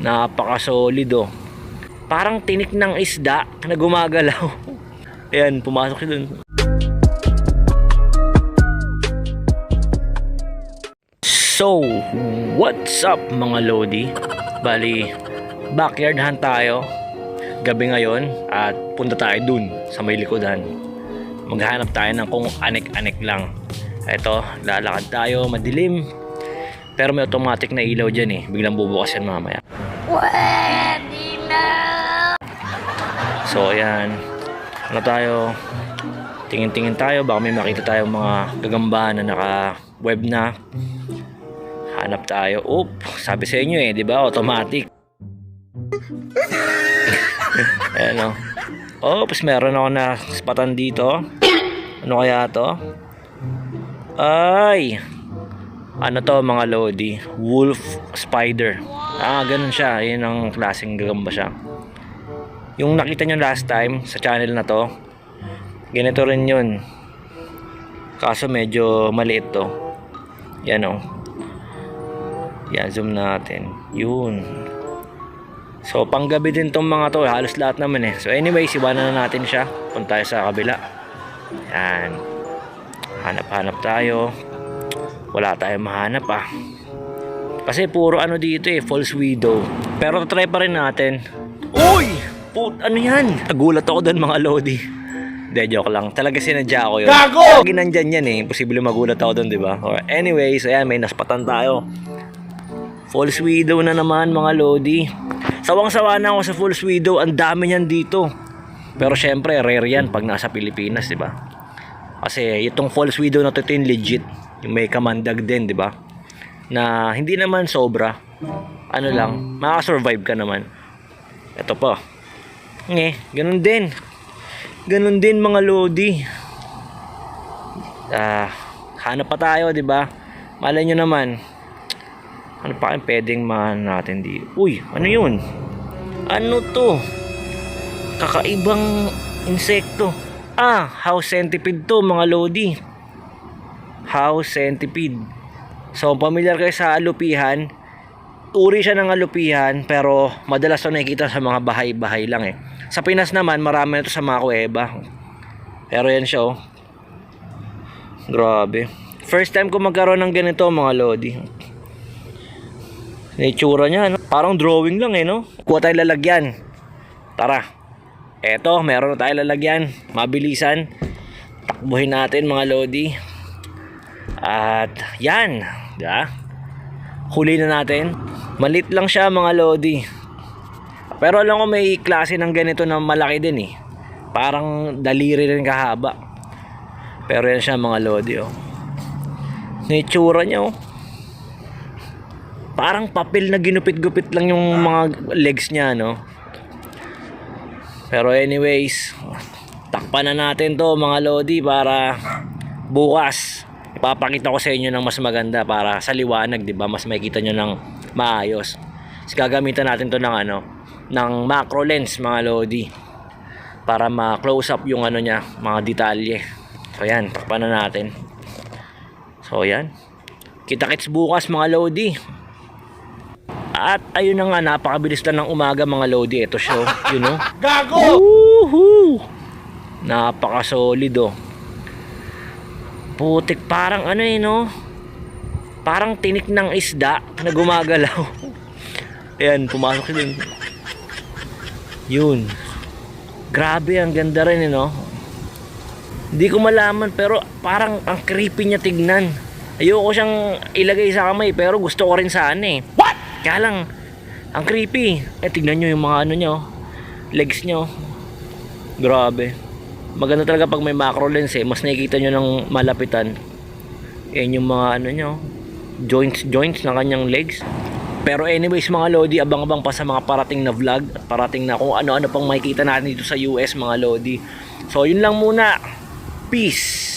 Napaka-solid oh. Parang tinik ng isda na gumagalaw. Ayan, pumasok siya dun. So, what's up mga Lodi? Bali, backyard hunt tayo gabi ngayon at punta tayo dun sa may likodan. Maghahanap tayo ng kung anek-anek lang. Ito, lalakad tayo, madilim. Pero may automatic na ilaw dyan eh. Biglang bubukas yan mamaya. Pwede na! So, ayan. Ano tayo? Tingin-tingin tayo. Baka may makita tayo mga gagambahan na naka-web na. Hanap tayo. Oop, sabi sa inyo eh, di ba? Automatic. Ayan o. Oops, meron ako na spatan dito. Ano kaya to? Ay! Ano to mga Lodi? Wolf spider. Ganun siya. Yun ang klaseng gagamba siya. Yung nakita nyo last time sa channel na to, ganito rin yun. Kaso medyo maliit to. Yan o. Yan, zoom natin. Yun. So, panggabi din tong mga to. Halos lahat naman eh. So, anyways, iwanan na natin siya. Punta tayo sa kabila. Yan. Hanap-hanap tayo. Wala tayong mahanap ah. Kasi puro ano dito eh, false widow. Pero try pa rin natin. Uy! Ano yan? Nagulat ako doon mga Lodi. Hindi, joke lang. Talaga sinadya ko yun. Gago! Lagi nandyan yan eh. Imposible magulat ako doon, diba? Or anyways, ayan, may naspatan tayo. False widow na naman mga Lodi. Sawang-sawa na ako sa false widow. Ang dami niyan dito. Pero syempre, rare yan pag nasa Pilipinas, diba? Kasi itong false widow na to, yung legit. Yung may kamandag din, diba? Na hindi naman sobra. Ano lang, makaka-survive ka naman. Ito po. Ganun din. Ganun din mga Lodi. Hanap pa tayo, diba? Malay nyo naman. Ano pa kayong pwedeng mahan natin dito? Uy, ano yun? Ano to? Kakaibang insekto. House centipede to mga Lodi. House centipede. So, familiar kayo sa alupihan. Uri siya ng alupihan, pero madalas ito nakikita sa mga bahay-bahay lang eh. Sa Pinas naman, marami ito sa mga kuweba. Pero yan siya oh. Grabe. First time ko magkaroon ng ganito mga Lodi. Naitsura niya, no? Parang drawing lang eh, no? Kuha tayong lalagyan. Tara. Eto, meron na tayong lalagyan. Mabilisan. Takbuhin natin mga Lodi. At yan. Diba? Huli na natin. Malit lang siya mga Lodi. Pero alam ko may klase ng ganito na malaki din eh. Parang daliri rin kahaba. Pero yan siya mga Lodi oh. Naitsura niya oh. Parang papel na ginupit-gupit lang yung mga legs niya no. Pero anyways, takpan na natin to mga Lodi para bukas ipapakita ko sa inyo ng mas maganda para sa liwanag, 'di ba? Mas makikita nyo ng maayos. Kasi gagamitan natin to ng ng macro lens mga Lodi para ma-close up yung niya, mga detalye. So yan, takpan na natin. So yan. Kita-kits bukas mga Lodi. At ayun na nga, napakabilis lang ng umaga mga Lodi. Ito show, you know. Gago! Woohoo! Napaka-solid oh. Putik, parang no? Parang tinik ng isda na gumagalaw. Ayan, pumasok siya dun. Yun. Grabe, ang ganda rin no? Hindi ko malaman pero parang ang creepy niya tignan. Ayoko siyang ilagay sa kamay pero gusto ko rin sana eh. What? Kaya lang, ang creepy. Tignan nyo yung mga niya oh. Legs nyo. Grabe. Maganda talaga pag may macro lens eh. Mas nakikita nyo ng malapitan. Yan yung mga nyo. Joints ng kanyang legs. Pero anyways mga Lodi, abang-abang pa sa mga parating na vlog. At parating na kung ano-ano pang makikita natin dito sa US mga Lodi. So yun lang muna. Peace.